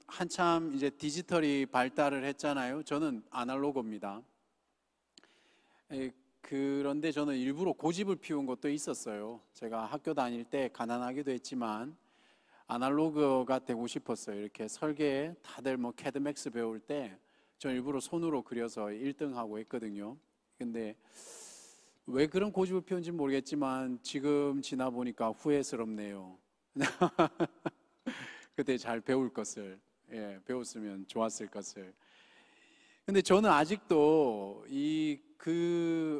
한참 이제 디지털이 발달을 했잖아요. 저는 아날로그입니다. 그런데 저는 일부러 고집을 피운 것도 있었어요. 제가 학교 다닐 때 가난하기도 했지만 아날로그가 되고 싶었어요. 이렇게 설계 다들 뭐 캐드맥스 배울 때 저 일부러 손으로 그려서 1등하고 했거든요. 근데 왜 그런 고집을 피운지 모르겠지만 지금 지나 보니까 후회스럽네요. 그때 잘 배울 것을, 배웠으면 좋았을 것을. 근데 저는 아직도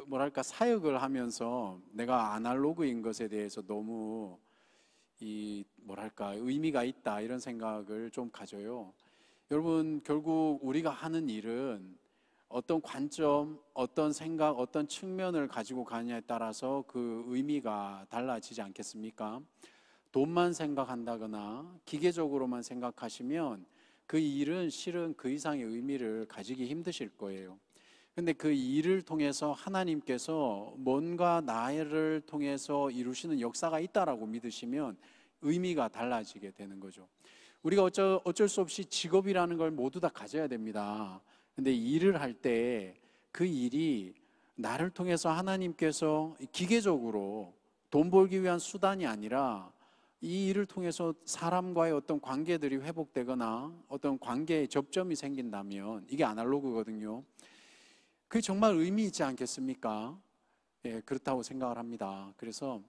뭐랄까, 사역을 하면서 내가 아날로그인 것에 대해서 너무 뭐랄까, 의미가 있다, 이런 생각을 좀 가져요. 여러분, 결국 우리가 하는 일은 어떤 관점, 어떤 생각, 어떤 측면을 가지고 가느냐에 따라서 그 의미가 달라지지 않겠습니까? 돈만 생각한다거나 기계적으로만 생각하시면 그 일은 실은 그 이상의 의미를 가지기 힘드실 거예요. 근데 그 일을 통해서 하나님께서 뭔가 나를 통해서 이루시는 역사가 있다라고 믿으시면 의미가 달라지게 되는 거죠. 우리가 어쩔 수 없이 직업이라는 걸 모두 다 가져야 됩니다. 근데 일을 할 때 그 일이 나를 통해서 하나님께서 기계적으로 돈 벌기 위한 수단이 아니라 이 일을 통해서 사람과의 어떤 관계들이 회복되거나 어떤 관계에 접점이 생긴다면 이게 아날로그거든요. 그게 정말 의미 있지 않겠습니까? 그렇다고 생각을 합니다. 그래서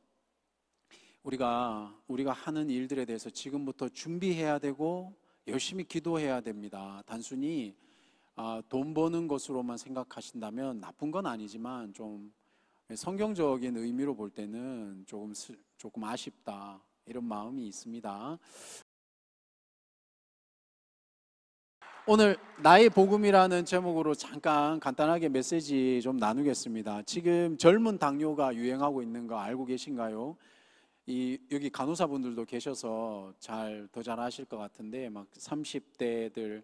우리가 하는 일들에 대해서 지금부터 준비해야 되고 열심히 기도해야 됩니다. 단순히 돈 버는 것으로만 생각하신다면 나쁜 건 아니지만 좀 성경적인 의미로 볼 때는 조금 아쉽다, 이런 마음이 있습니다. 오늘 나의 복음이라는 제목으로 잠깐 간단하게 메시지 좀 나누겠습니다. 지금 젊은 당뇨가 유행하고 있는 거 알고 계신가요? 여기 간호사분들도 계셔서 더 잘 아실 것 같은데, 막 30대들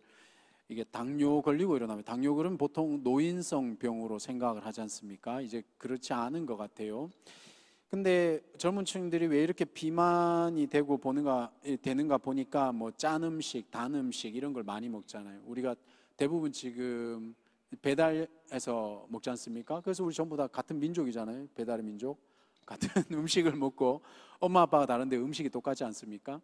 이게 당뇨 걸리고 이러면, 당뇨 그러면 보통 노인성 병으로 생각을 하지 않습니까? 이제 그렇지 않은 것 같아요. 근데 젊은 층들이 왜 이렇게 비만이 되는가 보니까 뭐 짠 음식, 단 음식 이런 걸 많이 먹잖아요. 우리가 대부분 지금 배달해서 먹지 않습니까? 그래서 우리 전부 다 같은 민족이잖아요. 배달의 민족. 같은 음식을 먹고 엄마 아빠가 다른데 음식이 똑같지 않습니까?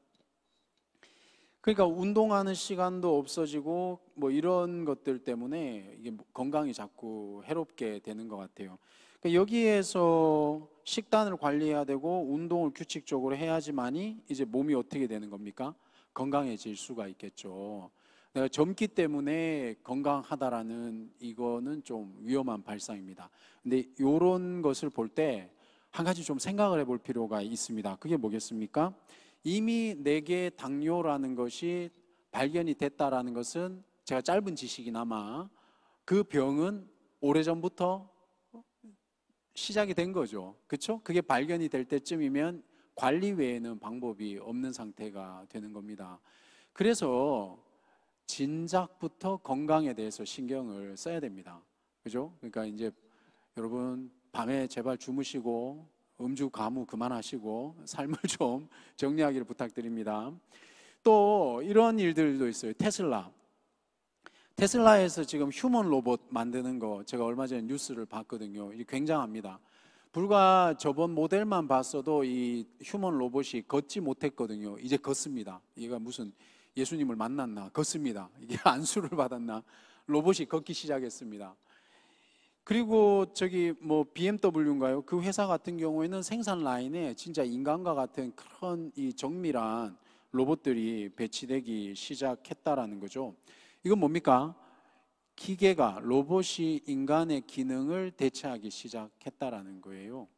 그러니까 운동하는 시간도 없어지고 뭐 이런 것들 때문에 이게 건강이 자꾸 해롭게 되는 것 같아요. 그러니까 여기에서 식단을 관리해야 되고 운동을 규칙적으로 해야지만이 이제 몸이 어떻게 되는 겁니까? 건강해질 수가 있겠죠. 내가 젊기 때문에 건강하다라는 이거는 좀 위험한 발상입니다. 근데 이런 것을 볼 때 한 가지 좀 생각을 해볼 필요가 있습니다. 그게 뭐겠습니까? 이미 내게 당뇨라는 것이 발견이 됐다라는 것은, 제가 짧은 지식이나마 그 병은 오래전부터 시작이 된 거죠. 그렇죠? 그게 발견이 될 때쯤이면 관리 외에는 방법이 없는 상태가 되는 겁니다. 그래서 진작부터 건강에 대해서 신경을 써야 됩니다. 그죠? 그러니까 이제 여러분, 밤에 제발 주무시고 음주 가무 그만하시고 삶을 좀 정리하기를 부탁드립니다. 또 이런 일들도 있어요. 테슬라에서 지금 휴먼 로봇 만드는 거 제가 얼마 전에 뉴스를 봤거든요. 이게 굉장합니다. 불과 저번 모델만 봤어도 이 휴먼 로봇이 걷지 못했거든요. 이제 걷습니다. 얘가 무슨 예수님을 만났나? 걷습니다. 이게 안수를 받았나? 로봇이 걷기 시작했습니다. 그리고 저기 뭐 BMW인가요? 그 회사 같은 경우에는 생산 라인에 진짜 인간과 같은 그런 이 정밀한 로봇들이 배치되기 시작했다라는 거죠. 이건 뭡니까? 로봇이 인간의 기능을 대체하기 시작했다라는 거예요.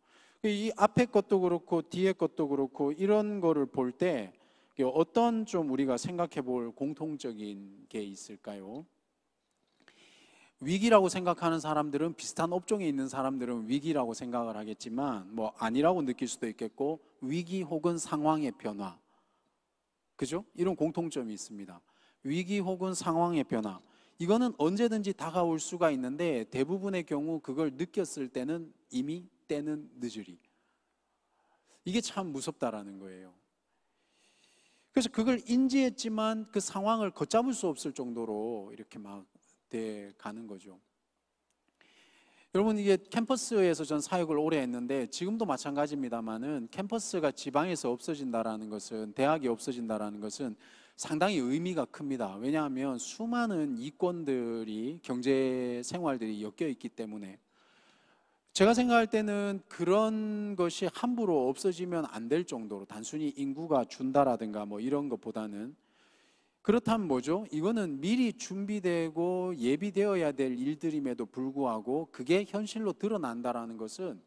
이 앞에 것도 그렇고 뒤에 것도 그렇고 이런 거를 볼 때 어떤 좀 우리가 생각해 볼 공통적인 게 있을까요? 위기라고 생각하는 사람들은, 비슷한 업종에 있는 사람들은 위기라고 생각을 하겠지만 뭐 아니라고 느낄 수도 있겠고, 위기 혹은 상황의 변화, 그죠? 이런 공통점이 있습니다. 위기 혹은 상황의 변화, 이거는 언제든지 다가올 수가 있는데 대부분의 경우 그걸 느꼈을 때는 이미 때는 늦으리. 이게 참 무섭다라는 거예요. 그래서 그걸 인지했지만 그 상황을 걷잡을 수 없을 정도로 이렇게 막 돼 가는 거죠. 여러분, 이게 캠퍼스에서 전 사역을 오래 했는데 지금도 마찬가지입니다만은 캠퍼스가 지방에서 없어진다라는 것은, 대학이 없어진다라는 것은 상당히 의미가 큽니다. 왜냐하면 수많은 이권들이, 경제 생활들이 엮여 있기 때문에. 제가 생각할 때는 그런 것이 함부로 없어지면 안 될 정도로, 단순히 인구가 준다라든가 뭐 이런 것보다는, 그렇다면 뭐죠? 이거는 미리 준비되고 예비되어야 될 일들임에도 불구하고 그게 현실로 드러난다라는 것은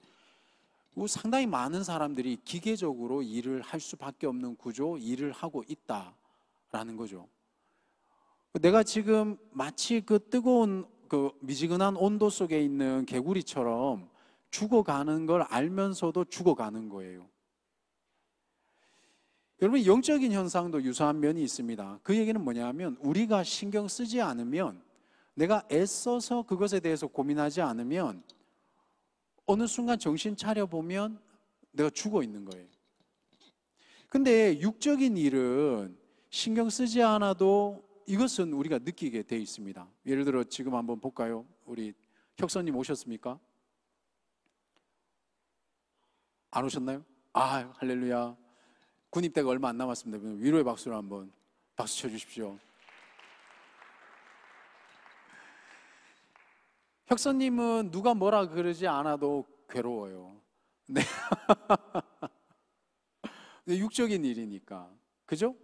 상당히 많은 사람들이 기계적으로 일을 할 수밖에 없는 구조, 일을 하고 있다라는 거죠. 내가 지금 마치 그 뜨거운 그 미지근한 온도 속에 있는 개구리처럼 죽어가는 걸 알면서도 죽어가는 거예요. 여러분, 영적인 현상도 유사한 면이 있습니다. 그 얘기는 뭐냐면, 우리가 신경 쓰지 않으면, 내가 애써서 그것에 대해서 고민하지 않으면 어느 순간 정신 차려보면 내가 죽어 있는 거예요. 근데 육적인 일은 신경 쓰지 않아도 이것은 우리가 느끼게 돼 있습니다. 예를 들어 지금 한번 볼까요? 우리 혁선님 오셨습니까? 안 오셨나요? 아, 할렐루야. 군입대가 얼마 안 남았습니다. 위로의 박수를 한번 박수 쳐주십시오. 혁선님은 누가 뭐라 그러지 않아도 괴로워요. 네. 육적인 일이니까. 그죠?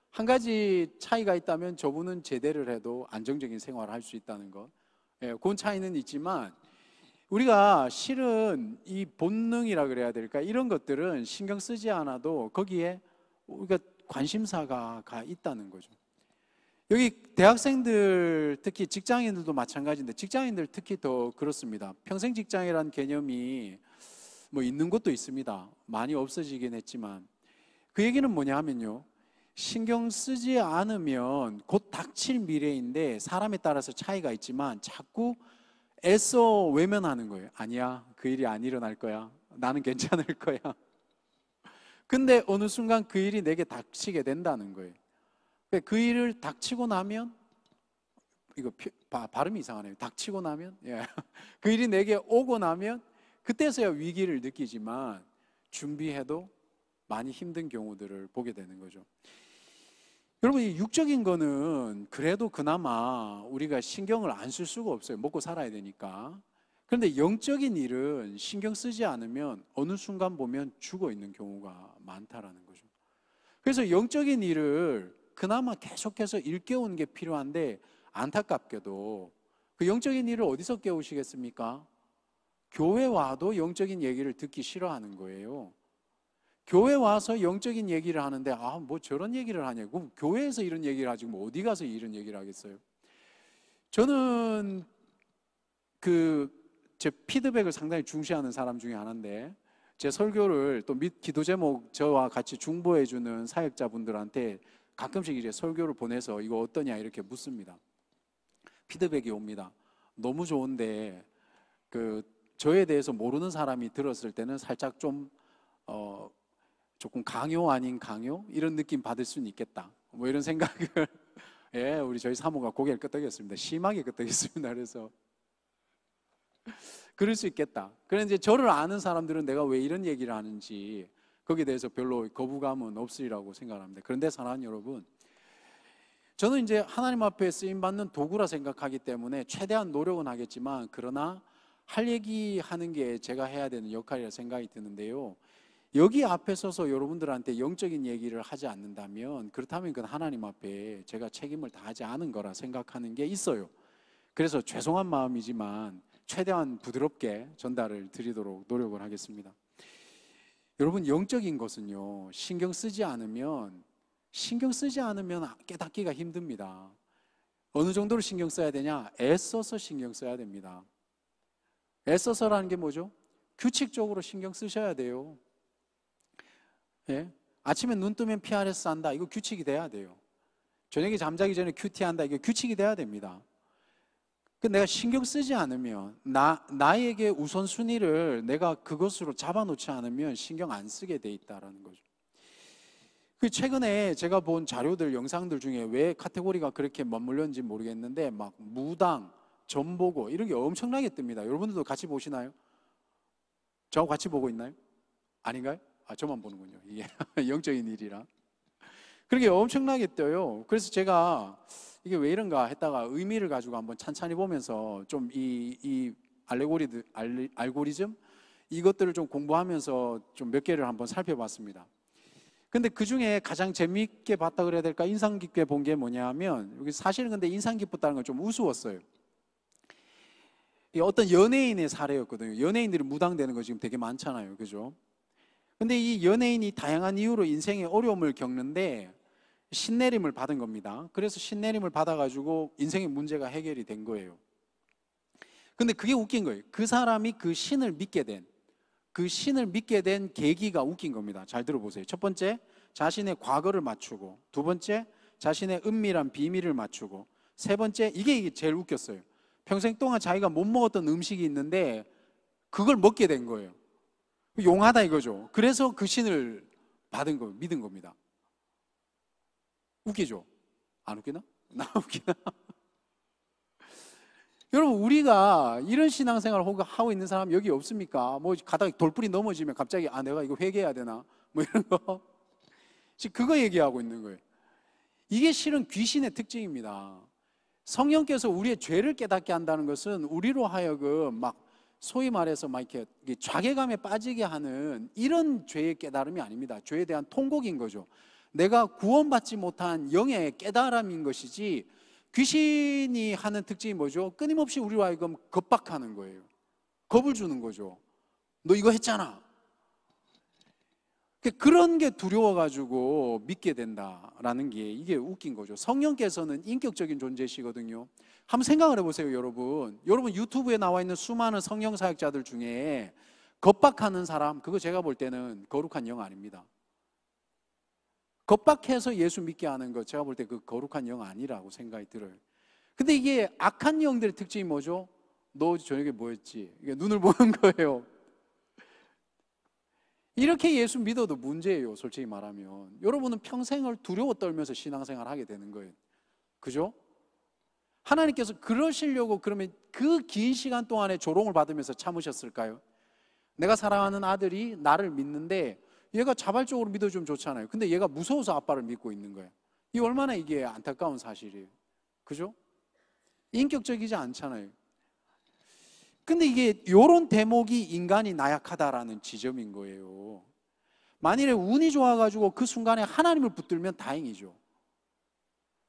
한 가지 차이가 있다면 저분은 제대를 해도 안정적인 생활을 할 수 있다는 것. 예, 그런 차이는 있지만, 우리가 실은 이 본능이라 그래야 될까? 이런 것들은 신경 쓰지 않아도 거기에 우리가 관심사가 있다는 거죠. 여기 대학생들, 특히 직장인들도 마찬가지인데 직장인들 특히 더 그렇습니다. 평생 직장이라는 개념이 뭐 있는 것도 있습니다. 많이 없어지긴 했지만, 그 얘기는 뭐냐 하면요, 신경 쓰지 않으면 곧 닥칠 미래인데 사람에 따라서 차이가 있지만 자꾸 애써 외면하는 거예요. 아니야, 그 일이 안 일어날 거야. 나는 괜찮을 거야. 근데 어느 순간 그 일이 내게 닥치게 된다는 거예요. 그 일을 닥치고 나면, 이거 발음이 이상하네요. 닥치고 나면, 예. 그 일이 내게 오고 나면 그때서야 위기를 느끼지만 준비해도 많이 힘든 경우들을 보게 되는 거죠. 여러분, 이 육적인 거는 그래도 그나마 우리가 신경을 안 쓸 수가 없어요. 먹고 살아야 되니까. 그런데 영적인 일은 신경 쓰지 않으면 어느 순간 보면 죽어 있는 경우가 많다라는 거죠. 그래서 영적인 일을 그나마 계속해서 일깨우는 게 필요한데, 안타깝게도 그 영적인 일을 어디서 깨우시겠습니까? 교회 와도 영적인 얘기를 듣기 싫어하는 거예요. 교회 와서 영적인 얘기를 하는데, 뭐 저런 얘기를 하냐고. 교회에서 이런 얘기를 하지 뭐 어디 가서 이런 얘기를 하겠어요. 저는 제 피드백을 상당히 중시하는 사람 중에 하나인데, 제 설교를 또 기도 제목 저와 같이 중보해 주는 사역자분들한테 가끔씩 이제 설교를 보내서 이거 어떠냐 이렇게 묻습니다. 피드백이 옵니다. 너무 좋은데 저에 대해서 모르는 사람이 들었을 때는 살짝 조금 강요 아닌 강요? 이런 느낌 받을 수는 있겠다. 뭐 이런 생각을 예, 우리 저희 사모가 고개를 끄덕였습니다. 심하게 끄덕였습니다. 그래서 그럴 수 있겠다. 그런데 이제 저를 아는 사람들은 내가 왜 이런 얘기를 하는지 거기에 대해서 별로 거부감은 없으리라고 생각합니다. 그런데 사랑하는 여러분, 저는 이제 하나님 앞에 쓰임받는 도구라 생각하기 때문에 최대한 노력은 하겠지만, 그러나 할 얘기 하는 게 제가 해야 되는 역할이라 생각이 드는데요, 여기 앞에 서서 여러분들한테 영적인 얘기를 하지 않는다면, 그렇다면 그건 하나님 앞에 제가 책임을 다하지 않은 거라 생각하는 게 있어요. 그래서 죄송한 마음이지만 최대한 부드럽게 전달을 드리도록 노력을 하겠습니다. 여러분, 영적인 것은요, 신경 쓰지 않으면 깨닫기가 힘듭니다. 어느 정도로 신경 써야 되냐? 애써서 신경 써야 됩니다. 애써서라는 게 뭐죠? 규칙적으로 신경 쓰셔야 돼요. 예? 아침에 눈 뜨면 PRS 한다. 이거 규칙이 돼야 돼요. 저녁에 잠자기 전에 QT 한다. 이거 규칙이 돼야 됩니다. 내가 신경 쓰지 않으면, 나에게 우선순위를 내가 그것으로 잡아놓지 않으면 신경 안 쓰게 돼 있다라는 거죠. 그 최근에 제가 본 자료들, 영상들 중에 왜 카테고리가 그렇게 맞물렸는지 모르겠는데 막 무당, 전보고 이런 게 엄청나게 뜹니다. 여러분들도 같이 보시나요? 저하고 같이 보고 있나요? 아닌가요? 아, 저만 보는군요. 이게 영적인 일이라. 그렇게 엄청나게 떠요. 그래서 제가 이게 왜 이런가 했다가 의미를 가지고 한번 찬찬히 보면서 좀 이 알고리즘 이것들을 좀 공부하면서 좀 몇 개를 한번 살펴봤습니다. 근데 그 중에 가장 재미있게 봤다 그래야 될까, 인상 깊게 본 게 뭐냐면, 여기 사실은 근데 인상 깊었다는 건 좀 우스웠어요. 어떤 연예인의 사례였거든요. 연예인들이 무당되는 거 지금 되게 많잖아요. 그죠? 근데 이 연예인이 다양한 이유로 인생에 어려움을 겪는데 신내림을 받은 겁니다. 그래서 신내림을 받아가지고 인생의 문제가 해결이 된 거예요. 근데 그게 웃긴 거예요. 그 사람이 그 신을 믿게 된 계기가 웃긴 겁니다. 잘 들어보세요. 첫 번째, 자신의 과거를 맞추고, 두 번째, 자신의 은밀한 비밀을 맞추고, 세 번째, 이게 제일 웃겼어요. 평생 동안 자기가 못 먹었던 음식이 있는데 그걸 먹게 된 거예요. 용하다 이거죠. 그래서 그 신을 받은 거, 믿은 겁니다. 웃기죠? 안 웃기나? 나 웃기나? 여러분, 우리가 이런 신앙생활을 하고 있는 사람 여기 없습니까? 뭐 가다가 돌뿌리 넘어지면 갑자기 내가 이거 회개해야 되나? 뭐 이런 거. 지금 그거 얘기하고 있는 거예요. 이게 실은 귀신의 특징입니다. 성령께서 우리의 죄를 깨닫게 한다는 것은 우리로 하여금 막 소위 말해서 막 이렇게 좌계감에 빠지게 하는 이런 죄의 깨달음이 아닙니다. 죄에 대한 통곡인 거죠. 내가 구원받지 못한 영의 깨달음인 것이지, 귀신이 하는 특징이 뭐죠? 끊임없이 우리로 하여금 겁박하는 거예요. 겁을 주는 거죠. 너 이거 했잖아. 그런 게 두려워가지고 믿게 된다라는 게 이게 웃긴 거죠. 성령께서는 인격적인 존재시거든요. 한번 생각을 해보세요, 여러분. 여러분 유튜브에 나와 있는 수많은 성령 사역자들 중에 겁박하는 사람, 그거 제가 볼 때는 거룩한 영 아닙니다. 겁박해서 예수 믿게 하는 거 제가 볼 때 그 거룩한 영 아니라고 생각이 들어요. 근데 이게 악한 영들의 특징이 뭐죠? 너 저녁에 뭐 했지? 이게 눈을 보는 거예요. 이렇게 예수 믿어도 문제예요, 솔직히 말하면. 여러분은 평생을 두려워 떨면서 신앙생활 하게 되는 거예요. 그죠? 하나님께서 그러시려고 그러면 그 긴 시간 동안에 조롱을 받으면서 참으셨을까요? 내가 사랑하는 아들이 나를 믿는데 얘가 자발적으로 믿어주면 좋잖아요. 근데 얘가 무서워서 아빠를 믿고 있는 거예요. 이 얼마나 이게 안타까운 사실이에요. 그죠? 인격적이지 않잖아요. 근데 이게 요런 대목이 인간이 나약하다라는 지점인 거예요. 만일에 운이 좋아가지고 그 순간에 하나님을 붙들면 다행이죠.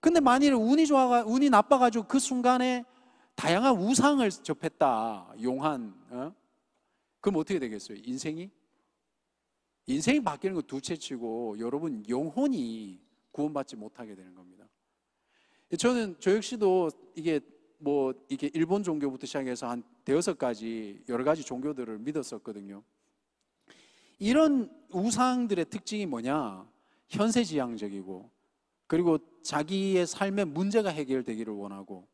근데 만일에 운이 나빠가지고 그 순간에 다양한 우상을 접했다, 용한, 그럼 어떻게 되겠어요? 인생이 바뀌는 거 둘째치고 여러분 영혼이 구원받지 못하게 되는 겁니다. 저는 저 역시도 이게 이렇게 일본 종교부터 시작해서 한 대여섯 가지 여러 가지 종교들을 믿었었거든요. 이런 우상들의 특징이 뭐냐? 현세지향적이고, 그리고 자기의 삶에 문제가 해결되기를 원하고,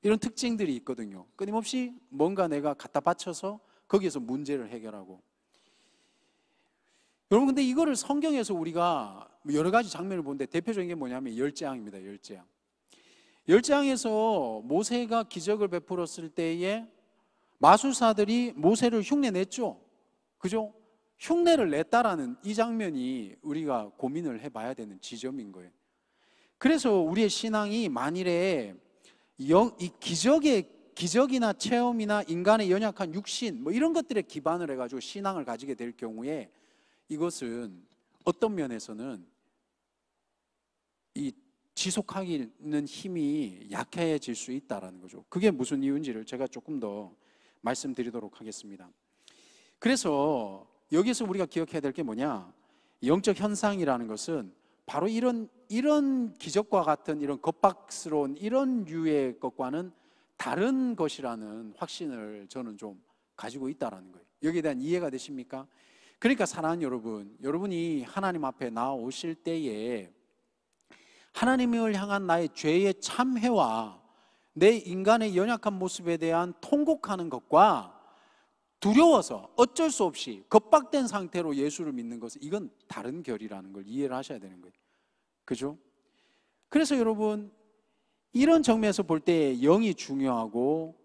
이런 특징들이 있거든요. 끊임없이 뭔가 내가 갖다 바쳐서 거기에서 문제를 해결하고. 여러분, 근데 이거를 성경에서 우리가 여러 가지 장면을 보는데 대표적인 게 뭐냐면 열재앙입니다. 열재앙에서 모세가 기적을 베풀었을 때에 마술사들이 모세를 흉내냈죠. 그죠? 흉내를 냈다라는 이 장면이 우리가 고민을 해봐야 되는 지점인 거예요. 그래서 우리의 신앙이 만일에 이 기적이나 체험이나 인간의 연약한 육신 뭐 이런 것들에 기반을 해가지고 신앙을 가지게 될 경우에 이것은 어떤 면에서는 이 지속하기는 힘이 약해질 수 있다는 거죠. 그게 무슨 이유인지를 제가 조금 더 말씀드리도록 하겠습니다. 그래서 여기서 우리가 기억해야 될 게 뭐냐? 영적 현상이라는 것은 바로 이런 기적과 같은 이런 겁박스러운 이런 류의 것과는 다른 것이라는 확신을 저는 좀 가지고 있다는 거예요. 여기에 대한 이해가 되십니까? 그러니까 사랑하는 여러분, 여러분이 하나님 앞에 나오실 때에 하나님을 향한 나의 죄의 참회와 내 인간의 연약한 모습에 대한 통곡하는 것과 두려워서 어쩔 수 없이 겁박된 상태로 예수를 믿는 것은 이건 다른 결이라는 걸 이해를 하셔야 되는 거예요. 그죠? 그래서 여러분, 이런 정면에서 볼 때 영이 중요하고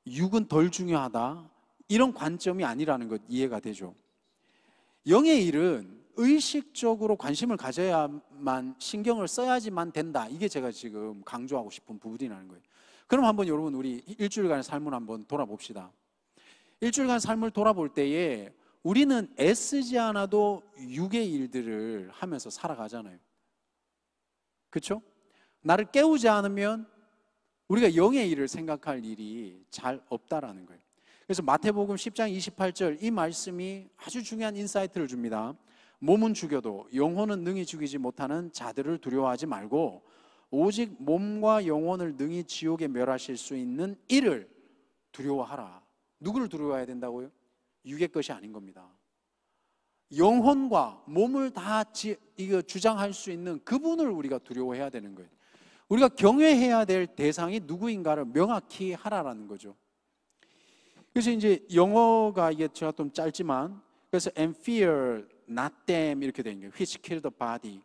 육은 덜 중요하다, 이런 관점이 아니라는 것 이해가 되죠. 영의 일은 의식적으로 관심을 가져야만, 신경을 써야지만 된다, 이게 제가 지금 강조하고 싶은 부분이라는 거예요. 그럼 한번 여러분, 우리 일주일간의 삶을 한번 돌아봅시다. 일주일간 삶을 돌아볼 때에 우리는 애쓰지 않아도 육의 일들을 하면서 살아가잖아요. 그렇죠? 나를 깨우지 않으면 우리가 영의 일을 생각할 일이 잘 없다라는 거예요. 그래서 마태복음 10장 28절, 이 말씀이 아주 중요한 인사이트를 줍니다. 몸은 죽여도 영혼은 능히 죽이지 못하는 자들을 두려워하지 말고 오직 몸과 영혼을 능히 지옥에 멸하실 수 있는 이를 두려워하라. 누구를 두려워해야 된다고요? 육의 것이 아닌 겁니다. 영혼과 몸을 다 주장할 수 있는 그분을 우리가 두려워해야 되는 거예요. 우리가 경외해야 될 대상이 누구인가를 명확히 하라라는 거죠. 그래서 이제 영어가 이게 제가 좀 짧지만, 그래서 and fear not them 이렇게 된 거예요. which kill the body.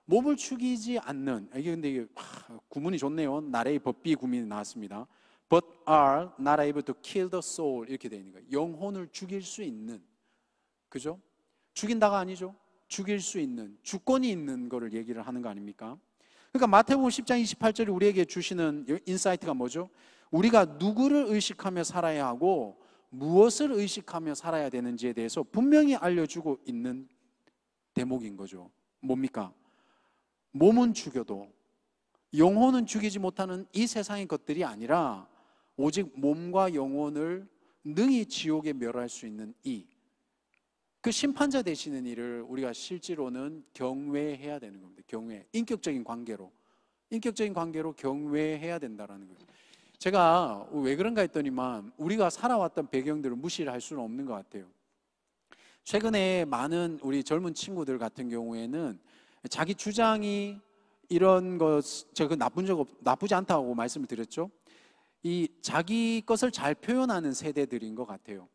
몸을 죽이지 않는, 이게 근데 이게 구문이 좋네요. 나라의 법비 구문이 나왔습니다. but are not able to kill the soul 이렇게 되어 있는 거예요. 영혼을 죽일 수 있는, 그죠? 죽인다가 아니죠. 죽일 수 있는, 주권이 있는 거를 얘기를 하는 거 아닙니까? 그러니까 마태복음 10장 28절이 우리에게 주시는 인사이트가 뭐죠? 우리가 누구를 의식하며 살아야 하고 무엇을 의식하며 살아야 되는지에 대해서 분명히 알려주고 있는 대목인 거죠. 뭡니까? 몸은 죽여도 영혼은 죽이지 못하는 이 세상의 것들이 아니라 오직 몸과 영혼을 능히 지옥에 멸할 수 있는 그 심판자 되시는 이를 우리가 실제로는 경외해야 되는 겁니다. 경외, 인격적인 관계로 경외해야 된다는 거예요. 제가 왜 그런가 했더니만 우리가 살아왔던 배경들을 무시를 할 수는 없는 것 같아요. 최근에 많은 우리 젊은 친구들 같은 경우에는 자기 주장이 이런 것, 제가 나쁘지 않다고 말씀을 드렸죠. 이 자기 것을 잘 표현하는 세대들인 것 같아요.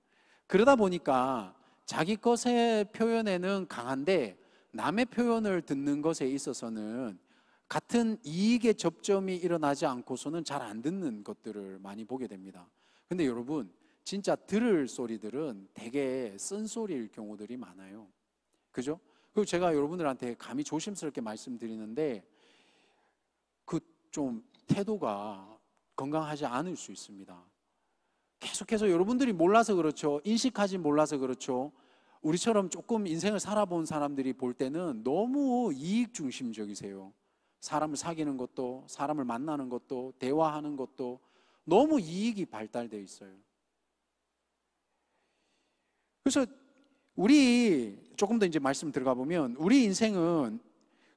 그러다 보니까 자기 것의 표현에는 강한데 남의 표현을 듣는 것에 있어서는 같은 이익의 접점이 일어나지 않고서는 잘 안 듣는 것들을 많이 보게 됩니다. 근데 여러분, 진짜 들을 소리들은 되게 쓴소리일 경우들이 많아요. 그죠? 그리고 제가 여러분들한테 감히 조심스럽게 말씀드리는데 그 좀 태도가 건강하지 않을 수 있습니다. 계속해서 여러분들이 몰라서 그렇죠. 인식하지 몰라서 그렇죠. 우리처럼 조금 인생을 살아본 사람들이 볼 때는 너무 이익 중심적이세요. 사람을 사귀는 것도, 사람을 만나는 것도, 대화하는 것도 너무 이익이 발달되어 있어요. 그래서 우리 조금 더 이제 말씀 들어가 보면 우리 인생은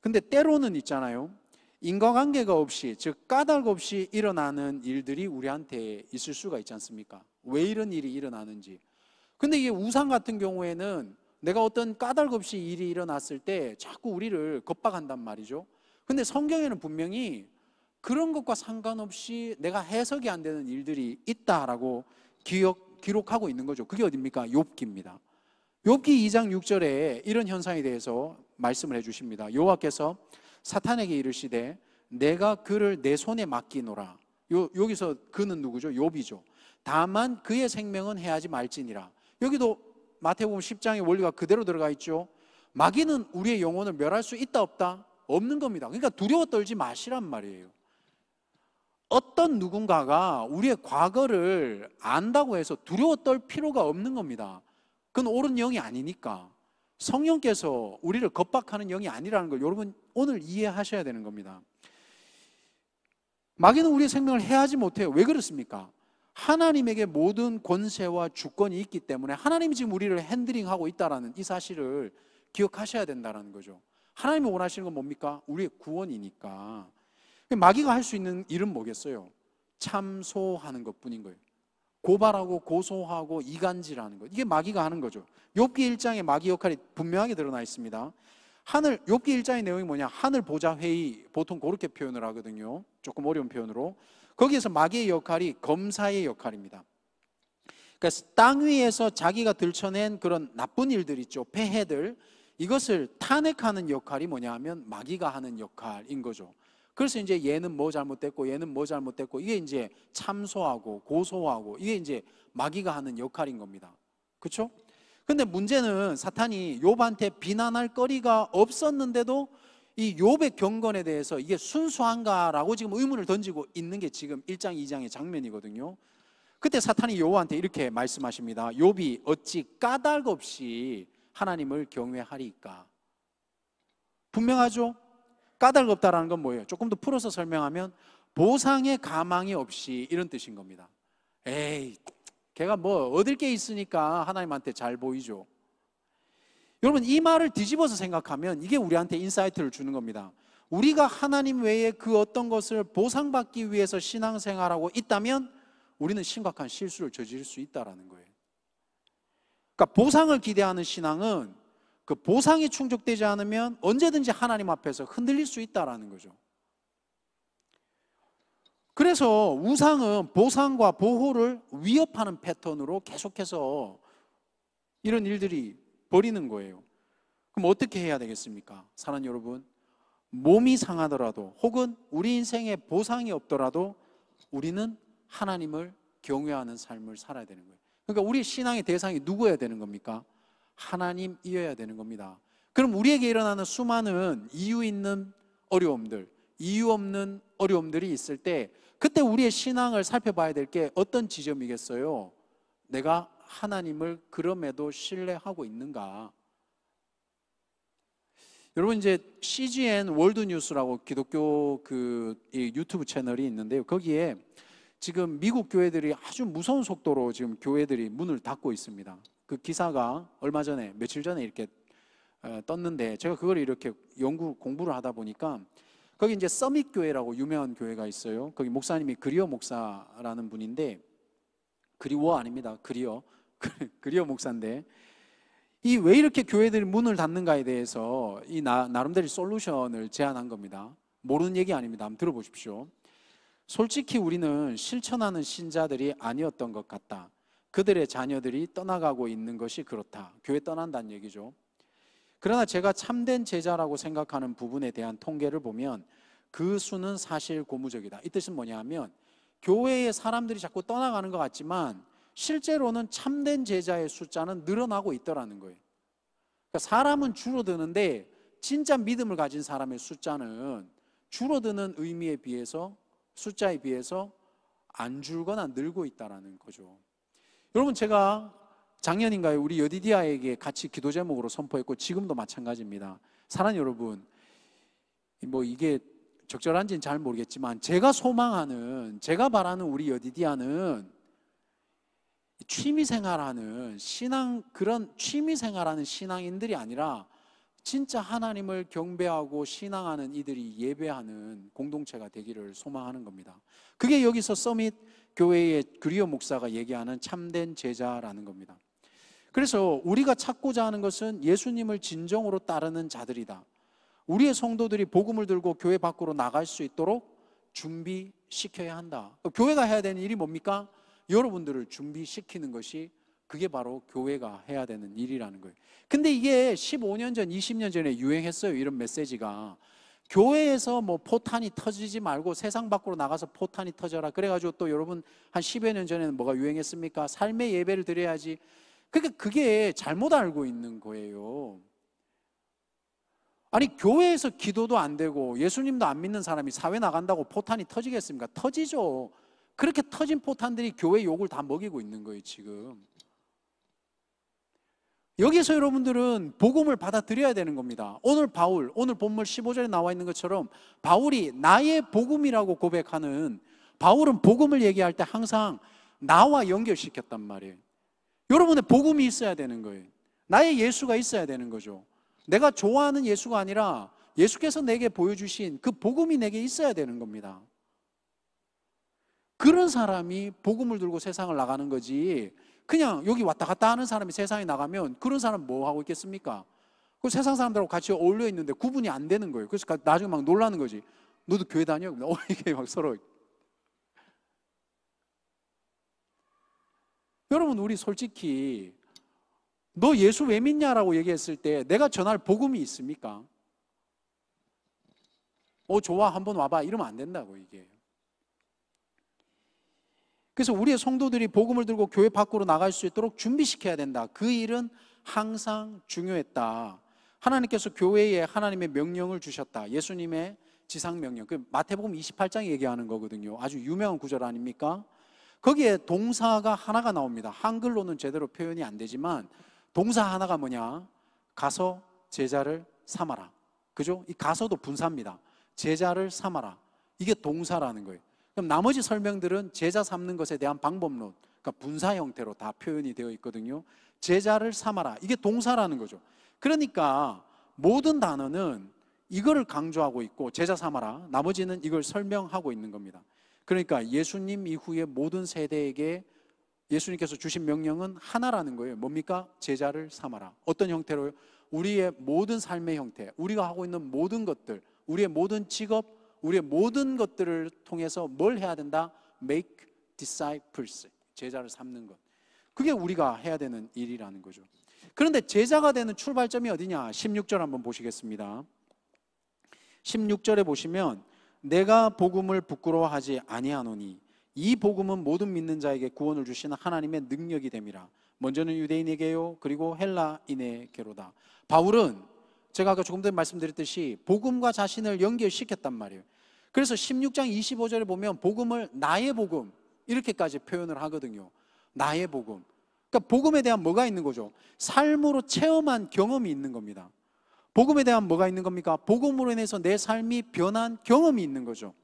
근데 때로는 있잖아요. 인과관계가 없이, 즉 까닭 없이 일어나는 일들이 우리한테 있을 수가 있지 않습니까? 왜 이런 일이 일어나는지. 근데 이게 우상 같은 경우에는 내가 어떤 까닭 없이 일이 일어났을 때 자꾸 우리를 겁박한단 말이죠. 근데 성경에는 분명히 그런 것과 상관없이 내가 해석이 안 되는 일들이 있다라고 기록하고 있는 거죠. 그게 어딥니까? 욥기입니다. 욥기 2장 6절에 이런 현상에 대해서 말씀을 해주십니다. 여호와께서 사탄에게 이르시되 내가 그를 내 손에 맡기노라. 여기서 그는 누구죠? 욥이죠. 다만 그의 생명은 해하지 말지니라. 여기도 마태복음 10장의 원리가 그대로 들어가 있죠. 마귀는 우리의 영혼을 멸할 수 있다 없다? 없는 겁니다. 그러니까 두려워 떨지 마시란 말이에요. 어떤 누군가가 우리의 과거를 안다고 해서 두려워 떨 필요가 없는 겁니다. 그건 옳은 영이 아니니까. 성령께서 우리를 겁박하는 영이 아니라는 걸 여러분 오늘 이해하셔야 되는 겁니다. 마귀는 우리의 생명을 해하지 못해요. 왜 그렇습니까? 하나님에게 모든 권세와 주권이 있기 때문에 하나님이 지금 우리를 핸들링하고 있다는 이 사실을 기억하셔야 된다는 거죠. 하나님이 원하시는 건 뭡니까? 우리의 구원이니까. 마귀가 할 수 있는 일은 뭐겠어요? 참소하는 것뿐인 거예요. 고발하고 고소하고 이간질하는 것, 이게 마귀가 하는 거죠. 욥기 1장에 마귀 역할이 분명하게 드러나 있습니다. 욥기 1장의 내용이 뭐냐? 하늘 보좌 회의, 보통 그렇게 표현을 하거든요. 조금 어려운 표현으로. 거기에서 마귀의 역할이 검사의 역할입니다. 그러니까 땅 위에서 자기가 들춰낸 그런 나쁜 일들 있죠. 폐해들. 이것을 탄핵하는 역할이 뭐냐 하면 마귀가 하는 역할인 거죠. 그래서 이제 얘는 뭐 잘못됐고 얘는 뭐 잘못됐고 이게 이제 참소하고 고소하고 이게 이제 마귀가 하는 역할인 겁니다. 그렇죠? 근데 문제는 사탄이 욥한테 비난할 거리가 없었는데도 이 욥의 경건에 대해서 이게 순수한가라고 지금 의문을 던지고 있는 게 지금 1장 2장의 장면이거든요. 그때 사탄이 욥한테 이렇게 말씀하십니다. 욥이 어찌 까닭 없이 하나님을 경외하리까? 분명하죠? 까닭 없다라는 건 뭐예요? 조금 더 풀어서 설명하면 보상의 가망이 없이 이런 뜻인 겁니다. 에이, 걔가 뭐 얻을 게 있으니까 하나님한테 잘 보이죠. 여러분, 이 말을 뒤집어서 생각하면 이게 우리한테 인사이트를 주는 겁니다. 우리가 하나님 외에 그 어떤 것을 보상받기 위해서 신앙생활하고 있다면 우리는 심각한 실수를 저지를 수 있다는 거예요. 그러니까 보상을 기대하는 신앙은 그 보상이 충족되지 않으면 언제든지 하나님 앞에서 흔들릴 수 있다는 거죠. 그래서 우상은 보상과 보호를 위협하는 패턴으로 계속해서 이런 일들이 벌이는 거예요. 그럼 어떻게 해야 되겠습니까? 사랑하는 여러분, 몸이 상하더라도 혹은 우리 인생에 보상이 없더라도 우리는 하나님을 경외하는 삶을 살아야 되는 거예요. 그러니까 우리 신앙의 대상이 누구여야 되는 겁니까? 하나님이어야 되는 겁니다. 그럼 우리에게 일어나는 수많은 이유 있는 어려움들, 이유 없는 어려움들이 있을 때 그때 우리의 신앙을 살펴봐야 될 게 어떤 지점이겠어요? 내가 하나님을 그럼에도 신뢰하고 있는가? 여러분, 이제 CGN 월드뉴스라고 기독교 그 유튜브 채널이 있는데요. 거기에 지금 미국 교회들이 아주 무서운 속도로 지금 교회들이 문을 닫고 있습니다. 그 기사가 얼마 전에, 며칠 전에 이렇게 떴는데 제가 그걸 이렇게 공부를 하다 보니까 거기 이제 서밋 교회라고 유명한 교회가 있어요. 거기 목사님이 그리어 목사라는 분인데, 그리워 아닙니다. 그리어 목사인데, 이 왜 이렇게 교회들이 문을 닫는가에 대해서 이 나름대로 솔루션을 제안한 겁니다. 모르는 얘기 아닙니다. 한번 들어보십시오. 솔직히 우리는 실천하는 신자들이 아니었던 것 같다. 그들의 자녀들이 떠나가고 있는 것이 그렇다. 교회 떠난다는 얘기죠. 그러나 제가 참된 제자라고 생각하는 부분에 대한 통계를 보면 그 수는 사실 고무적이다. 이 뜻은 뭐냐 하면 교회의 사람들이 자꾸 떠나가는 것 같지만 실제로는 참된 제자의 숫자는 늘어나고 있더라는 거예요. 그러니까 사람은 줄어드는데 진짜 믿음을 가진 사람의 숫자는 줄어드는 의미에 비해서, 숫자에 비해서 안 줄거나 늘고 있다는 거죠. 여러분, 제가 작년인가요? 우리 여디디아에게 같이 기도 제목으로 선포했고 지금도 마찬가지입니다. 사랑하는 여러분, 뭐 이게 적절한지는 잘 모르겠지만 제가 소망하는, 제가 바라는 우리 여디디아는 취미생활하는 그런 취미생활하는 신앙인들이 아니라 진짜 하나님을 경배하고 신앙하는 이들이 예배하는 공동체가 되기를 소망하는 겁니다. 그게 여기서 서밋 교회의 그리어 목사가 얘기하는 참된 제자라는 겁니다. 그래서 우리가 찾고자 하는 것은 예수님을 진정으로 따르는 자들이다. 우리의 성도들이 복음을 들고 교회 밖으로 나갈 수 있도록 준비시켜야 한다. 교회가 해야 되는 일이 뭡니까? 여러분들을 준비시키는 것이, 그게 바로 교회가 해야 되는 일이라는 거예요. 근데 이게 15년 전, 20년 전에 유행했어요. 이런 메시지가. 교회에서 뭐 포탄이 터지지 말고 세상 밖으로 나가서 포탄이 터져라. 그래가지고 또 여러분 한 10여 년 전에는 뭐가 유행했습니까? 삶의 예배를 드려야지. 그러니까 그게 잘못 알고 있는 거예요. 아니, 교회에서 기도도 안 되고 예수님도 안 믿는 사람이 사회 나간다고 포탄이 터지겠습니까? 터지죠. 그렇게 터진 포탄들이 교회 욕을 다 먹이고 있는 거예요, 지금. 여기서 여러분들은 복음을 받아들여야 되는 겁니다. 오늘 본문 15절에 나와 있는 것처럼 바울이 나의 복음이라고 고백하는, 바울은 복음을 얘기할 때 항상 나와 연결시켰단 말이에요. 여러분의 복음이 있어야 되는 거예요. 나의 예수가 있어야 되는 거죠. 내가 좋아하는 예수가 아니라 예수께서 내게 보여주신 그 복음이 내게 있어야 되는 겁니다. 그런 사람이 복음을 들고 세상을 나가는 거지, 그냥 여기 왔다 갔다 하는 사람이 세상에 나가면 그런 사람 뭐 하고 있겠습니까? 그 세상 사람들하고 같이 어울려 있는데 구분이 안 되는 거예요. 그래서 나중에 막 놀라는 거지. 너도 교회 다녀? 이게 막 서로. 여러분, 우리 솔직히 너 예수 왜 믿냐라고 얘기했을 때 내가 전할 복음이 있습니까? 좋아, 한번 와봐, 이러면 안 된다고. 이게 그래서 우리의 성도들이 복음을 들고 교회 밖으로 나갈 수 있도록 준비시켜야 된다. 그 일은 항상 중요했다. 하나님께서 교회에 하나님의 명령을 주셨다. 예수님의 지상명령, 그 마태복음 28장 얘기하는 거거든요. 아주 유명한 구절 아닙니까? 거기에 동사가 하나가 나옵니다. 한글로는 제대로 표현이 안 되지만 동사 하나가 뭐냐? 가서 제자를 삼아라. 그죠? 이 가서도 분사입니다. 제자를 삼아라. 이게 동사라는 거예요. 그럼 나머지 설명들은 제자 삼는 것에 대한 방법론, 그러니까 분사 형태로 다 표현이 되어 있거든요. 제자를 삼아라. 이게 동사라는 거죠. 그러니까 모든 단어는 이거를 강조하고 있고, 제자 삼아라. 나머지는 이걸 설명하고 있는 겁니다. 그러니까 예수님 이후의 모든 세대에게 예수님께서 주신 명령은 하나라는 거예요. 뭡니까? 제자를 삼아라. 어떤 형태로요? 우리의 모든 삶의 형태, 우리가 하고 있는 모든 것들, 우리의 모든 직업, 우리의 모든 것들을 통해서 뭘 해야 된다? Make disciples. 제자를 삼는 것. 그게 우리가 해야 되는 일이라는 거죠. 그런데 제자가 되는 출발점이 어디냐? 16절 한번 보시겠습니다. 16절에 보시면 내가 복음을 부끄러워하지 아니하노니 이 복음은 모든 믿는 자에게 구원을 주시는 하나님의 능력이 됨이라. 먼저는 유대인에게요, 그리고 헬라인에게로다. 바울은 제가 아까 조금 전에 말씀드렸듯이 복음과 자신을 연결시켰단 말이에요. 그래서 16장 25절에 보면 복음을 나의 복음 이렇게까지 표현을 하거든요. 나의 복음. 그러니까 복음에 대한 뭐가 있는 거죠? 삶으로 체험한 경험이 있는 겁니다. 복음에 대한 뭐가 있는 겁니까? 복음으로 인해서 내 삶이 변한 경험이 있는 거죠.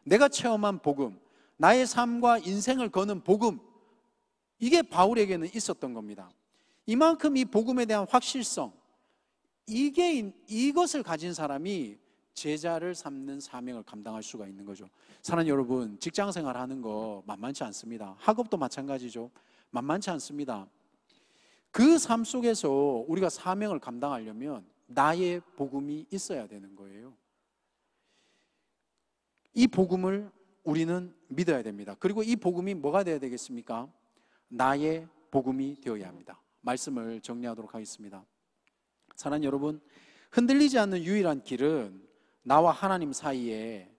내가 체험한 복음, 나의 삶과 인생을 거는 복음, 이게 바울에게는 있었던 겁니다. 이만큼 이 복음에 대한 확실성, 이것을 가진 사람이 제자를 삼는 사명을 감당할 수가 있는 거죠. 사랑하는 여러분, 직장생활 하는 거 만만치 않습니다. 학업도 마찬가지죠. 만만치 않습니다. 그 삶 속에서 우리가 사명을 감당하려면 나의 복음이 있어야 되는 거예요. 이 복음을 우리는 믿어야 됩니다. 그리고 이 복음이 뭐가 되어야 되겠습니까? 나의 복음이 되어야 합니다. 말씀을 정리하도록 하겠습니다. 사랑하는 여러분, 흔들리지 않는 유일한 길은 나와 하나님 사이에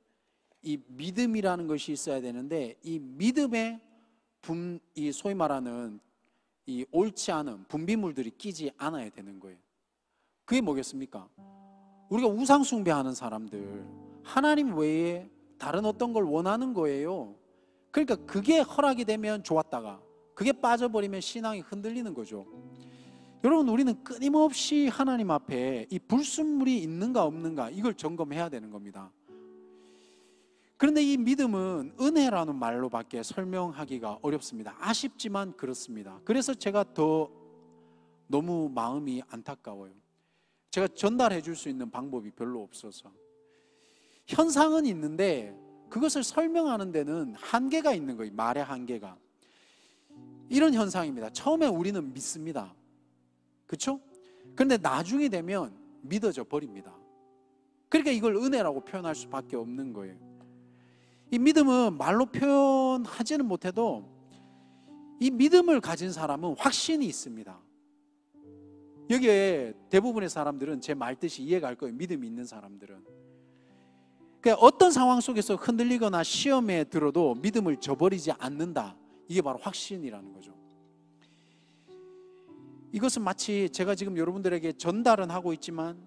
이 믿음이라는 것이 있어야 되는데, 이 믿음에 이 소위 말하는 이 옳지 않은 분비물들이 끼지 않아야 되는 거예요. 그게 뭐겠습니까? 우리가 우상 숭배하는 사람들, 하나님 외에 다른 어떤 걸 원하는 거예요. 그러니까 그게 허락이 되면 좋았다가 그게 빠져버리면 신앙이 흔들리는 거죠. 여러분, 우리는 끊임없이 하나님 앞에 이 불순물이 있는가 없는가 이걸 점검해야 되는 겁니다. 그런데 이 믿음은 은혜라는 말로밖에 설명하기가 어렵습니다. 아쉽지만 그렇습니다. 그래서 제가 더 너무 마음이 안타까워요. 제가 전달해 줄 수 있는 방법이 별로 없어서. 현상은 있는데 그것을 설명하는 데는 한계가 있는 거예요. 말의 한계가. 이런 현상입니다. 처음에 우리는 믿습니다. 그렇죠? 그런데 나중에 되면 믿어져 버립니다. 그러니까 이걸 은혜라고 표현할 수밖에 없는 거예요. 이 믿음은 말로 표현하지는 못해도 이 믿음을 가진 사람은 확신이 있습니다. 여기에 대부분의 사람들은 제 말 뜻이 이해가 갈 거예요. 믿음이 있는 사람들은. 그러니까 어떤 상황 속에서 흔들리거나 시험에 들어도 믿음을 저버리지 않는다. 이게 바로 확신이라는 거죠. 이것은 마치 제가 지금 여러분들에게 전달은 하고 있지만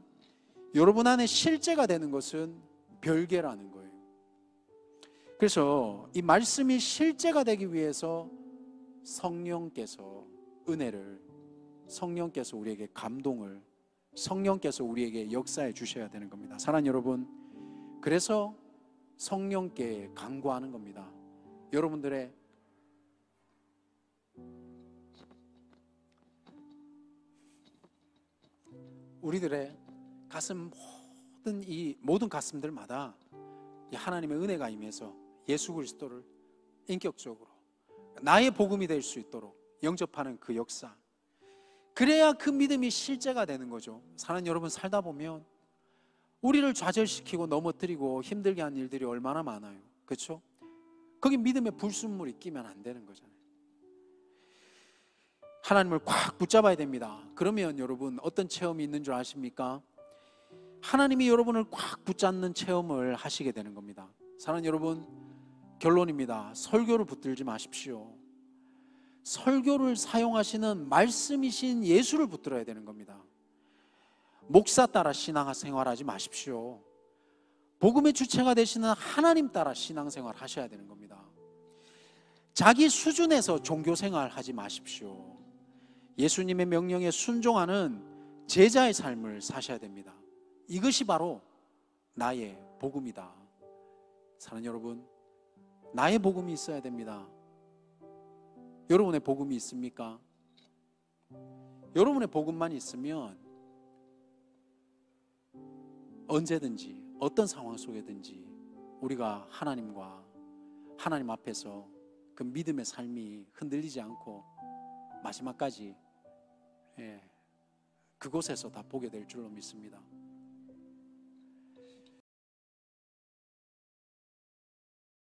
여러분 안에 실제가 되는 것은 별개라는 거예요. 그래서 이 말씀이 실제가 되기 위해서 성령께서 은혜를, 성령께서 우리에게 감동을, 성령께서 우리에게 역사해 주셔야 되는 겁니다. 사랑하는 여러분, 그래서 성령께 간구하는 겁니다. 여러분들의 우리들의 가슴, 모든 가슴들마다 이 하나님의 은혜가 임해서 예수 그리스도를 인격적으로 나의 복음이 될 수 있도록 영접하는 그 역사, 그래야 그 믿음이 실제가 되는 거죠. 사랑하는 여러분, 살다 보면 우리를 좌절시키고 넘어뜨리고 힘들게 한 일들이 얼마나 많아요. 그렇죠? 거기 믿음의 불순물이 끼면 안 되는 거잖아요. 하나님을 꽉 붙잡아야 됩니다. 그러면 여러분 어떤 체험이 있는 줄 아십니까? 하나님이 여러분을 꽉 붙잡는 체험을 하시게 되는 겁니다. 사랑하는 여러분, 결론입니다. 설교를 붙들지 마십시오. 설교를 사용하시는 말씀이신 예수를 붙들어야 되는 겁니다. 목사 따라 신앙생활하지 마십시오. 복음의 주체가 되시는 하나님 따라 신앙생활 하셔야 되는 겁니다. 자기 수준에서 종교생활 하지 마십시오. 예수님의 명령에 순종하는 제자의 삶을 사셔야 됩니다. 이것이 바로 나의 복음이다. 사랑하는 여러분, 나의 복음이 있어야 됩니다. 여러분의 복음이 있습니까? 여러분의 복음만 있으면 언제든지 어떤 상황 속에든지 우리가 하나님과 하나님 앞에서 그 믿음의 삶이 흔들리지 않고 마지막까지 그곳에서 다 보게 될 줄로 믿습니다.